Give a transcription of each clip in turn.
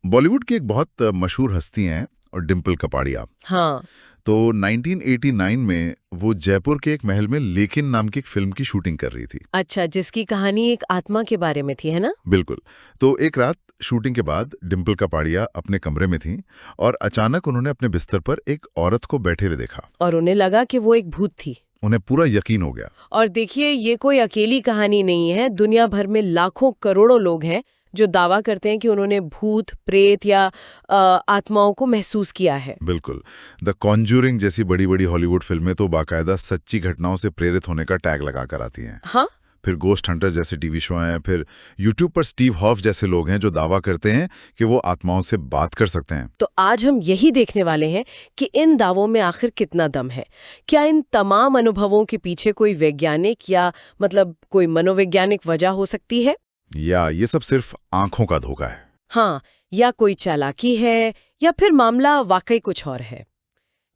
बॉलीवुड की एक बहुत मशहूर हस्ती हैं और डिम्पल कपाड़िया। हाँ। तो 1989 में वो जयपुर के एक महल में लेकिन नाम की एक फिल्म की शूटिंग कर रही थी। अच्छा, जिसकी कहानी एक आत्मा के बारे में थी, है ना? बिल्कुल। तो एक रात शूटिंग के बाद डिम्पल कपाड़िया अपने कमरे में थी और अचानक उन्होंने अपने बिस्तर पर एक औरत को बैठे हुए देखा। और उन्हें लगा कि वो एक भूत थी। उन्हें पूरा यकीन हो गया। और देखिए, ये कोई अकेली कहानी नहीं है। दुनिया भर में लाखों करोड़ों लोग हैं जो दावा करते हैं कि उन्होंने भूत, प्रेत या आत्माओं को महसूस किया है। बिल्कुल। द कॉन्जूरिंग जैसी बड़ी बड़ी हॉलीवुड फिल्में तो बाकायदा सच्ची घटनाओं से प्रेरित होने का टैग लगा कर आती हैं। हाँ। फिर गोस्ट हंटर जैसे टीवी शो हैं, फिर यूट्यूब पर स्टीव हॉफ जैसे लोग हैं जो दावा करते हैं कि वो आत्माओं से बात कर सकते हैं। तो आज हम यही देखने वाले हैं कि इन दावों में आखिर कितना दम है। क्या इन तमाम अनुभवों के पीछे कोई वैज्ञानिक या कोई मनोवैज्ञानिक वजह हो सकती है, या ये सब सिर्फ आंखों का धोखा है? हाँ, या कोई चालाकी है, या फिर मामला वाकई कुछ और है।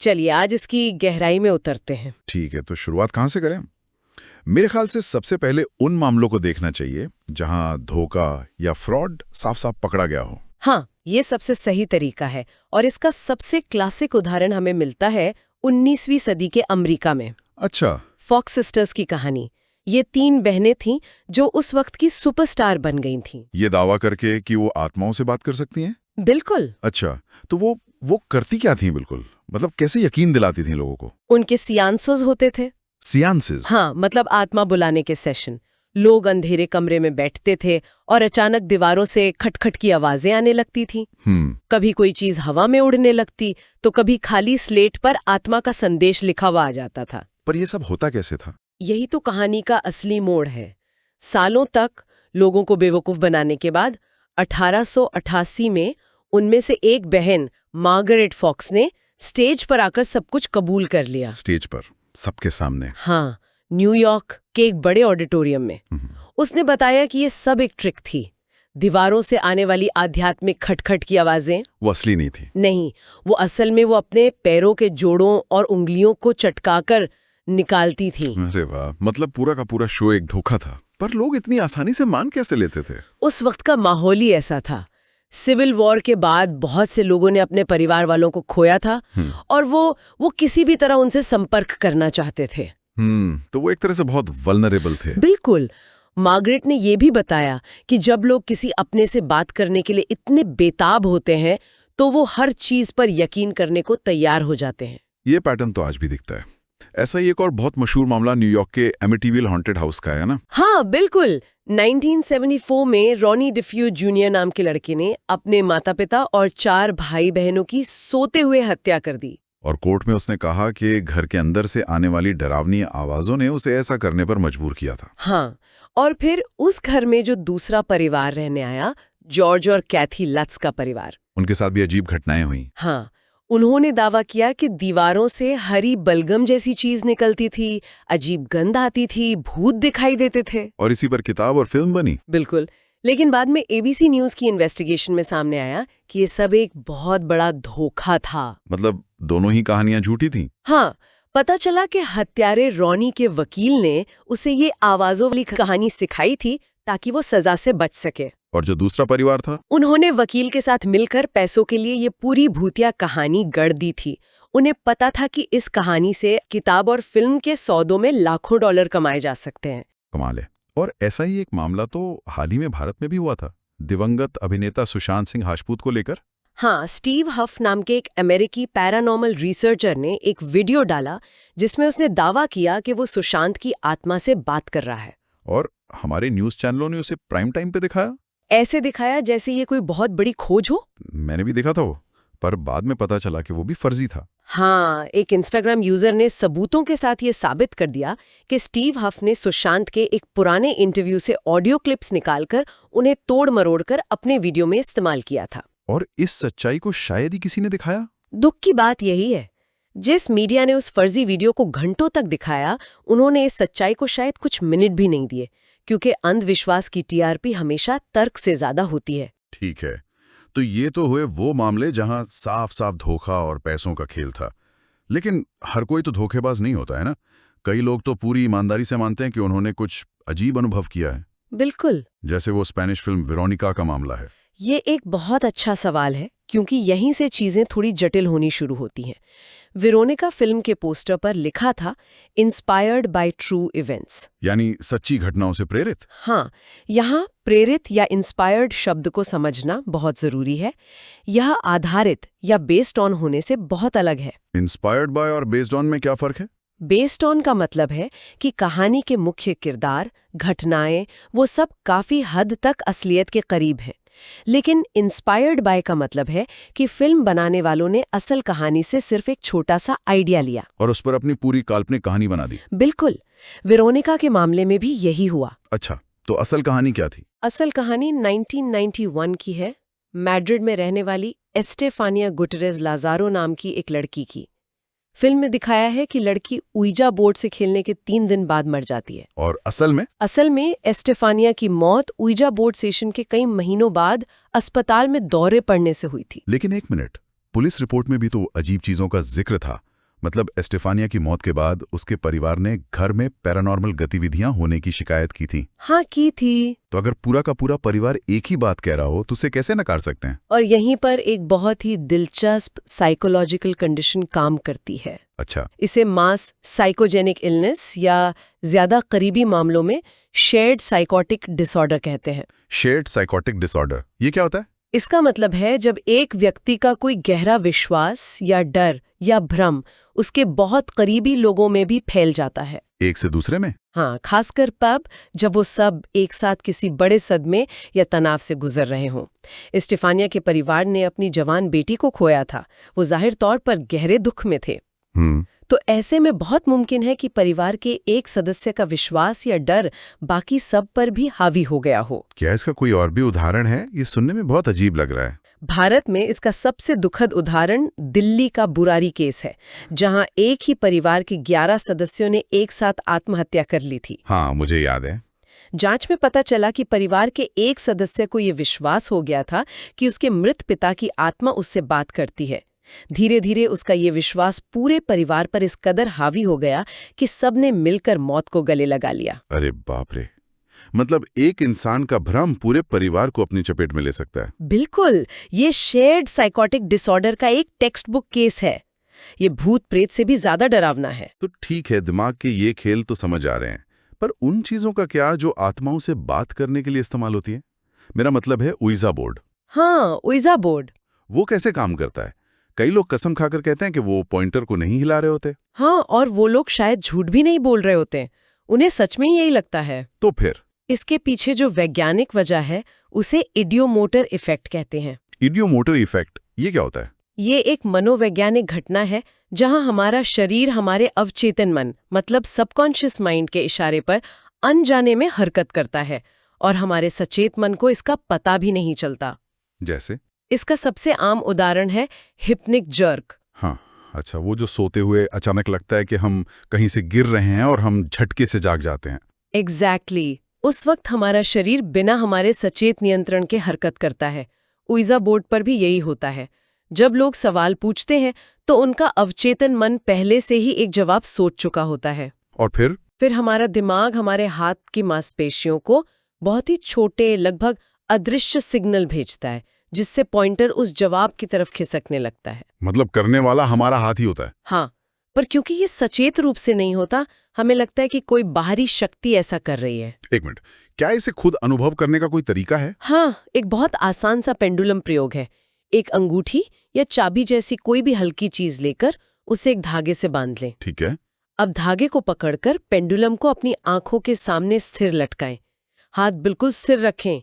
चलिए आज इसकी गहराई में उतरते हैं। ठीक है, तो शुरुआत कहाँ से करें? मेरे ख्याल से सबसे पहले उन मामलों को देखना चाहिए जहां धोखा या फ्रॉड साफ साफ पकड़ा गया हो। हाँ, ये सबसे सही तरीका है और इसका सबसे क्लासिक उदाहरण हमें मिलता है 19वीं सदी के अमेरिका में। अच्छा। फॉक्स सिस्टर्स की कहानी। ये 3 बहनें थीं जो उस वक्त की सुपरस्टार बन गई थीं। ये दावा करके कि वो आत्माओं से बात कर सकती हैं? बिल्कुल। अच्छा, तो वो करती क्या थी? बिल्कुल, मतलब कैसे यकीन दिलाती थी लोगों को? उनके सियान्सोस होते थे। सियान्सेस? हाँ, आत्मा बुलाने के सेशन। लोग अंधेरे कमरे में बैठते थे और अचानक दीवारों से खटखट की आवाजें आने लगती थीं। कभी कोई चीज हवा में उड़ने लगती तो कभी खाली स्लेट पर आत्मा का संदेश लिखा हुआ आ जाता था। पर ये सब होता कैसे था? यही तो कहानी का असली मोड़ है। सालों तक लोगों को बेवकूफ बनाने के बाद 1888 में उनमें से एक बहन मार्गरेट फॉक्स ने स्टेज पर आकर सब कुछ कबूल कर लिया। स्टेज पर सबके सामने? हाँ, न्यूयॉर्क के एक बड़े ऑडिटोरियम में। उसने बताया कि ये सब एक ट्रिक थी। दीवारों से आने वाली आध्यात्मिक खटखट की आवाजें वो असली नहीं थी? नहीं, वो असल में वो अपने पैरों के जोड़ों और उंगलियों को चटकाकर निकालती थी। अरे वाह, मतलब पूरा का पूरा शो एक धोखा था। पर लोग इतनी आसानी से मान कैसे लेते थे? उस वक्त का माहौल ही ऐसा था। सिविल वॉर के बाद बहुत से लोगों ने अपने परिवार वालों को खोया था और वो किसी भी तरह उनसे संपर्क करना चाहते थे। तो वो एक तरह से बहुत वल्नरेबल थे। बिल्कुल। मार्गरेट ने ये भी बताया कि जब लोग किसी अपने से बात करने के लिए इतने बेताब होते हैं तो वो हर चीज पर यकीन करने को तैयार हो जाते हैं। ये पैटर्न तो आज भी दिखता है। ऐसा ही एक और बहुत मशहूर मामला न्यूयॉर्क के एमिटीविल हॉन्टेड हाउस का है ना? हाँ, बिल्कुल। 1974 में रॉनी डिफ्यू जूनियर नाम के लड़के ने अपने माता पिता और 4 भाई बहनों की सोते हुए हत्या कर दी। और कोर्ट में उसने कहा कि घर के अंदर से आने वाली डरावनी आवाजों ने उसे ऐसा करने पर मजबूर किया था। हाँ, और फिर उस घर में जो दूसरा परिवार रहने आया, जॉर्ज और कैथी लट्स का परिवार, उनके साथ भी अजीब घटनाएं हुई। हाँ, उन्होंने दावा किया कि दीवारों से हरी बलगम जैसी चीज निकलती थी, अजीब गंध आती थी, भूत दिखाई देते थे। और इसी पर किताब और फिल्म बनी। बिल्कुल। लेकिन बाद में एबीसी न्यूज की इन्वेस्टिगेशन में सामने आया कि ये सब एक बहुत बड़ा धोखा था। मतलब दोनों ही कहानियां झूठी थीं? हाँ, पता चला कि हत्यारे रॉनी के वकील ने उसे ये आवाजों वाली कहानी सिखाई थी ताकि वो सजा से बच सके। और जो दूसरा परिवार था, उन्होंने वकील के साथ मिलकर पैसों के लिए ये पूरी भूतिया कहानी गढ़ दी थी। उन्हें पता था कि इस कहानी से किताब और फिल्म के सौदों में लाखों डॉलर कमाए जा सकते हैं। कमाल है। और ऐसा ही एक मामला तो हाल ही में भारत में भी हुआ था, दिवंगत अभिनेता सुशांत सिंह राजपूत को लेकर। हाँ, स्टीव हफ नाम के एक अमेरिकी पैरानॉर्मल रिसर्चर ने एक वीडियो डाला जिसमें उसने दावा किया कि वो सुशांत की आत्मा से बात कर रहा है। और हमारे न्यूज चैनलों ने उसे प्राइम टाइम पे दिखाया। ऐसे दिखाया जैसे ये कोई बहुत बड़ी खोज हो। मैंने भी देखा था वो, पर बाद में पता चला कि वो भी फर्जी था। हाँ, एक इंस्टाग्राम यूजर ने सबूतों के साथ ये साबित कर दिया कि स्टीव हफ ने सुशांत के एक पुराने इंटरव्यू से ऑडियो क्लिप्स निकालकर उन्हें तोड़ मरोड़ कर अपने वीडियो में इस्तेमाल किया था। और इस सच्चाई को शायद ही किसी ने दिखाया। दुख की बात यही है, जिस मीडिया ने उस फर्जी वीडियो को घंटों तक दिखाया, उन्होंने इस सच्चाई को शायद कुछ मिनट भी नहीं दिए, क्योंकि अंधविश्वास की टीआरपी हमेशा तर्क से ज्यादा होती है। ठीक है, तो ये तो हुए वो मामले जहां साफ साफ धोखा और पैसों का खेल था। लेकिन हर कोई तो धोखेबाज नहीं होता है ना। कई लोग तो पूरी ईमानदारी से मानते हैं कि उन्होंने कुछ अजीब अनुभव किया है। बिल्कुल। जैसे वो स्पेनिश फिल्म वेरोनिका का मामला है। ये एक बहुत अच्छा सवाल है क्योंकि यहीं से चीजें थोड़ी जटिल होनी शुरू होती हैं। वेरोनिका फिल्म के पोस्टर पर लिखा था इंस्पायर्ड बाय ट्रू इवेंट्स। यानी सच्ची घटनाओं से प्रेरित। हाँ, यहाँ प्रेरित या इंस्पायर्ड शब्द को समझना बहुत जरूरी है। यह आधारित या बेस्ड ऑन होने से बहुत अलग है। इंस्पायर्ड बाय और बेस्ड ऑन में क्या फर्क है? बेस्ड ऑन का मतलब है कि कहानी के मुख्य किरदार, घटनाएं, वो सब काफी हद तक असलियत के करीब हैं। लेकिन इंस्पायर्ड बाय का मतलब है कि फिल्म बनाने वालों ने असल कहानी से सिर्फ एक छोटा सा आइडिया लिया और उस पर अपनी पूरी काल्पनिक कहानी बना दी। बिल्कुल। वेरोनिका के मामले में भी यही हुआ। अच्छा, तो असल कहानी क्या थी? असल कहानी 1991 की है, मैड्रिड में रहने वाली एस्टेफानिया गुटरेज लाजारो नाम की एक लड़की की। फिल्म में दिखाया है कि लड़की उइजा बोर्ड से खेलने के 3 दिन बाद मर जाती है। और असल में एस्टेफानिया की मौत उइजा बोर्ड सेशन के कई महीनों बाद अस्पताल में दौरे पड़ने से हुई थी। लेकिन एक मिनट, पुलिस रिपोर्ट में भी तो अजीब चीजों का जिक्र था। मतलब एस्टेफानिया की मौत के बाद उसके परिवार ने घर में पैरानॉर्मल गतिविधियां होने की शिकायत की थी। हाँ, की थी। तो अगर पूरा का पूरा परिवार एक ही बात कह रहा हो तो उसे कैसे नकार सकते हैं? और यहीं पर एक बहुत ही दिलचस्प साइकोलॉजिकल कंडीशन काम करती है। अच्छा, इसे मास साइकोजेनिक इलनेस या ज्यादा करीबी मामलों में शेयर्ड साइकोटिक डिसऑर्डर कहते हैं। शेयर्ड साइकोटिक डिसऑर्डर, ये क्या होता है? इसका मतलब है जब एक व्यक्ति का कोई गहरा विश्वास या डर या भ्रम उसके बहुत करीबी लोगों में भी फैल जाता है। एक से दूसरे में? हाँ, खासकर तब जब वो सब एक साथ किसी बड़े सदमे या तनाव से गुजर रहे हों। स्टेफानिया के परिवार ने अपनी जवान बेटी को खोया था। वो जाहिर तौर पर गहरे दुख में थे। तो ऐसे में बहुत मुमकिन है कि परिवार के एक सदस्य का विश्वास या डर बाकी सब पर भी हावी हो गया हो। क्या इसका कोई और भी उदाहरण है? ये सुनने में बहुत अजीब लग रहा है। भारत में इसका सबसे दुखद उदाहरण दिल्ली का बुरारी केस है, जहां एक ही परिवार के 11 सदस्यों ने एक साथ आत्महत्या कर ली थी। हाँ, मुझे याद है। जांच में पता चला कि परिवार के एक सदस्य को ये विश्वास हो गया था कि उसके मृत पिता की आत्मा उससे बात करती है। धीरे धीरे उसका ये विश्वास पूरे परिवार पर इस कदर हावी हो गया कि सबने मिलकर मौत को गले लगा लिया। अरे बाप रे! मतलब एक इंसान का भ्रम पूरे परिवार को अपनी चपेट में ले सकता है। बिल्कुल, ये शेयर्ड साइकोटिक डिसऑर्डर का एक टेक्स्ट बुक केस है। ये भूत प्रेत से भी ज्यादा डरावना है। तो ठीक है, दिमाग के ये खेल तो समझ आ रहे हैं, पर उन चीजों का क्या जो आत्माओं से बात करने के लिए इस्तेमाल होती है? मेरा मतलब है उइजा बोर्ड। हाँ, उइजा बोर्ड। वो कैसे काम करता है? कई लोग कसम खाकर कहते हैं कि वो पॉइंटर को नहीं हिला रहे होते। हाँ, और वो लोग शायद झूठ भी नहीं बोल रहे होते। उन्हें सच में यही लगता है। तो फिर इसके पीछे जो वैज्ञानिक वजह है उसे इडियोमोटर इफेक्ट कहते हैं। इडियोमोटर इफेक्ट, ये क्या होता है? ये एक मनोवैज्ञानिक घटना है जहां हमारा शरीर हमारे अवचेतन मन मतलब सबकॉन्शियस माइंड के इशारे पर अनजाने में हरकत करता है और हमारे सचेत मन को इसका पता भी नहीं चलता। जैसे? इसका सबसे आम उदाहरण है हिप्निक जर्क। हाँ, अच्छा, वो जो सोते हुए अचानक लगता है कि हम कहीं से गिर रहे हैं और हम झटके से जाग जाते हैं। एग्जैक्टली। उस वक्त हमारा शरीर बिना हमारे सचेत नियंत्रण के हरकत करता है। उइजा बोर्ड पर भी यही होता है। जब लोग सवाल पूछते हैं तो उनका अवचेतन मन पहले से ही एक जवाब सोच चुका होता है। और फिर हमारा दिमाग हमारे हाथ की मांसपेशियों को बहुत ही छोटे, लगभग अदृश्य सिग्नल भेजता है, जिससे पॉइंटर उस जवाब की तरफ खिसकने लगता है। मतलब करने वाला हमारा हाथ ही होता है? हाँ, पर क्योंकि ये सचेत रूप से नहीं होता, हमें लगता है कि कोई बाहरी शक्ति ऐसा कर रही है। एक मिनट, क्या इसे खुद अनुभव करने का कोई तरीका है? हाँ, एक बहुत आसान सा पेंडुलम प्रयोग है। एक अंगूठी या चाबी जैसी कोई भी हल्की चीज लेकर उसे एक धागे से बांध लें। ठीक है। अब धागे को पकड़कर पेंडुलम को अपनी आंखों के सामने स्थिर लटकाएं। हाथ बिल्कुल स्थिर रखें।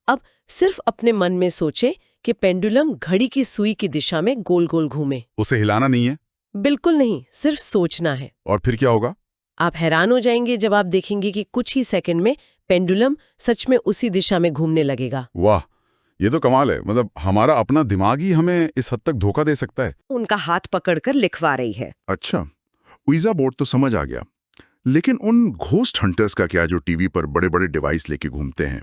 अब सिर्फ अपने मन में सोचें कि पेंडुलम घड़ी की सुई की दिशा में गोल गोल घूमे। उसे हिलाना नहीं है? बिल्कुल नहीं, सिर्फ सोचना है। और फिर क्या होगा? आप हैरान हो जाएंगे जब आप देखेंगे कि कुछ ही सेकंड में पेंडुलम सच में उसी दिशा में घूमने लगेगा। वाह, ये तो कमाल है। मतलब हमारा अपना दिमाग ही हमें इस हद तक धोखा दे सकता है। उनका हाथ पकड़कर लिखवा रही है। अच्छा, उइजा बोर्ड तो समझ आ गया, लेकिन उन घोस्ट हंटर्स का क्या जो टीवी पर बड़े बड़े डिवाइस लेके घूमते हैं?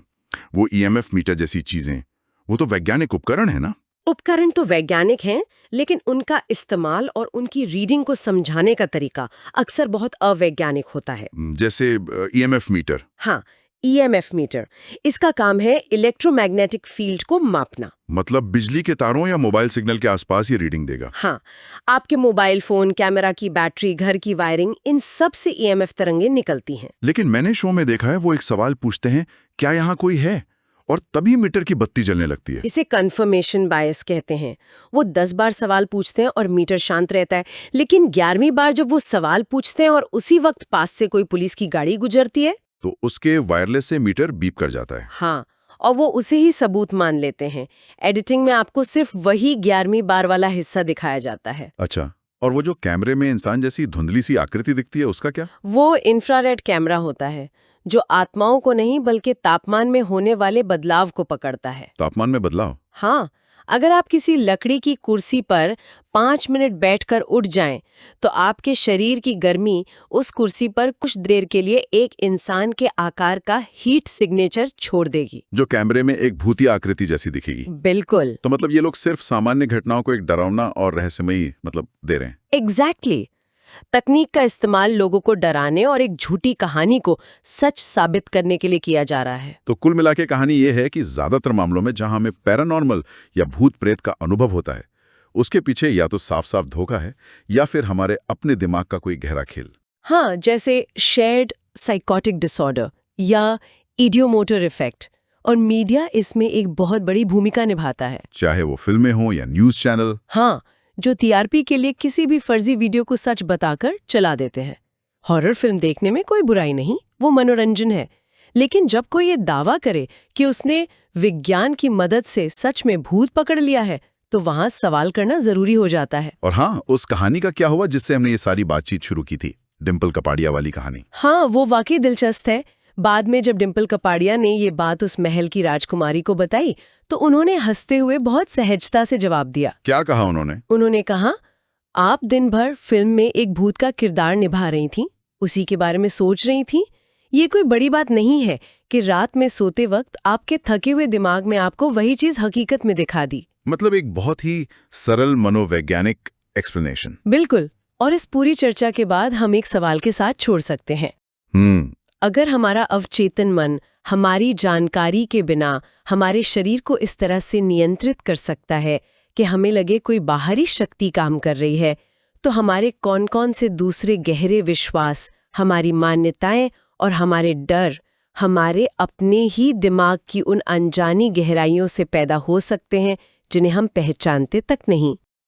वो ईएमएफ मीटर जैसी चीजें, वो तो वैज्ञानिक उपकरण है ना? उपकरण तो वैज्ञानिक हैं, लेकिन उनका इस्तेमाल और उनकी रीडिंग को समझाने का तरीका अक्सर बहुत अवैज्ञानिक होता है। जैसे ईएमएफ मीटर। हाँ, ईएमएफ मीटर। इसका काम है इलेक्ट्रोमैग्नेटिक फील्ड को मापना। मतलब बिजली के तारों या मोबाइल सिग्नल के आसपास ये रीडिंग देगा। हाँ, आपके मोबाइल फोन, कैमरा की बैटरी, घर की वायरिंग, इन सब से ईएमएफ तरंगें निकलती हैं। लेकिन मैंने शो में देखा है वो एक सवाल पूछते हैं, क्या यहाँ कोई है, और तभी मीटर की बत्ती जलने लगती है। इसे कंफर्मेशन बायस कहते हैं। वो 10 बार सवाल पूछते हैं और मीटर शांत रहता है, लेकिन 11वीं बार जब वो सवाल पूछते हैं और उसी वक्त पास से कोई पुलिस की गाड़ी गुजरती है तो उसके वायरलेस से मीटर बीप कर जाता है। हाँ, और वो उसे ही सबूत मान लेते हैं। एडिटिंग में आपको सिर्फ वही 11वीं बार वाला हिस्सा दिखाया जाता है। अच्छा, और वो जो कैमरे में इंसान जैसी धुंधली सी आकृति दिखती है, उसका क्या? वो इंफ्रारेड कैमरा होता है, जो आत्माओं को नहीं बल्कि तापमान में होने वाले बदलाव को पकड़ता है। तापमान में बदलाव? हाँ, अगर आप किसी लकड़ी की कुर्सी पर 5 मिनट बैठकर उठ जाएं, तो आपके शरीर की गर्मी उस कुर्सी पर कुछ देर के लिए एक इंसान के आकार का हीट सिग्नेचर छोड़ देगी, जो कैमरे में एक भूतिया आकृति जैसी दिखेगी। बिल्कुल। तो मतलब ये लोग सिर्फ सामान्य घटनाओं को एक डरावना और रहस्यमयी दे रहे हैं। एग्जैक्टली। तकनीक का इस्तेमाल लोगों को डराने और एक झूठी कहानी को सच साबित करने के लिए किया जा रहा है। तो कुल मिलाके कहानी ये है कि ज्यादातर मामलों में जहां हमें पैरानॉर्मल या भूत प्रेत का अनुभव होता है, उसके पीछे या तो साफ साफ धोखा है या फिर हमारे अपने दिमाग का कोई गहरा खेल। हाँ, जैसे शेयर्ड साइकोटिक डिसऑर्डर या इडियोमोटर इफेक्ट, और मीडिया इसमें एक बहुत बड़ी भूमिका निभाता है। चाहे वो फिल्में हों या न्यूज चैनल। हाँ, जो टीआरपी के लिए किसी भी फर्जी वीडियो को सच बताकर चला देते हैं। हॉरर फिल्म देखने में कोई बुराई नहीं, वो मनोरंजन है। लेकिन जब कोई ये दावा करे कि उसने विज्ञान की मदद से सच में भूत पकड़ लिया है, तो वहां सवाल करना जरूरी हो जाता है। और हाँ, उस कहानी का क्या हुआ जिससे हमने ये सारी बातचीत शुरू की थी, डिम्पल कपाड़िया वाली कहानी? हाँ, वो वाकई दिलचस्प है। बाद में जब डिम्पल कपाड़िया ने ये बात उस महल की राजकुमारी को बताई, तो उन्होंने हंसते हुए बहुत सहजता से जवाब दिया। क्या कहा उन्होंने? उन्होंने कहा, आप दिन भर फिल्म में एक भूत का किरदार निभा रही थीं, उसी के बारे में सोच रही थीं। ये कोई बड़ी बात नहीं है कि रात में सोते वक्त आपके थके हुए दिमाग में आपको वही चीज हकीकत में दिखा दी। मतलब एक बहुत ही सरल मनोवैज्ञानिक एक्सप्लेनेशन। बिल्कुल। और इस पूरी चर्चा के बाद हम एक सवाल के साथ छोड़ सकते हैं। अगर हमारा अवचेतन मन हमारी जानकारी के बिना हमारे शरीर को इस तरह से नियंत्रित कर सकता है कि हमें लगे कोई बाहरी शक्ति काम कर रही है, तो हमारे कौन-कौन से दूसरे गहरे विश्वास, हमारी मान्यताएं और हमारे डर हमारे अपने ही दिमाग की उन अनजानी गहराइयों से पैदा हो सकते हैं जिन्हें हम पहचानते तक नहीं।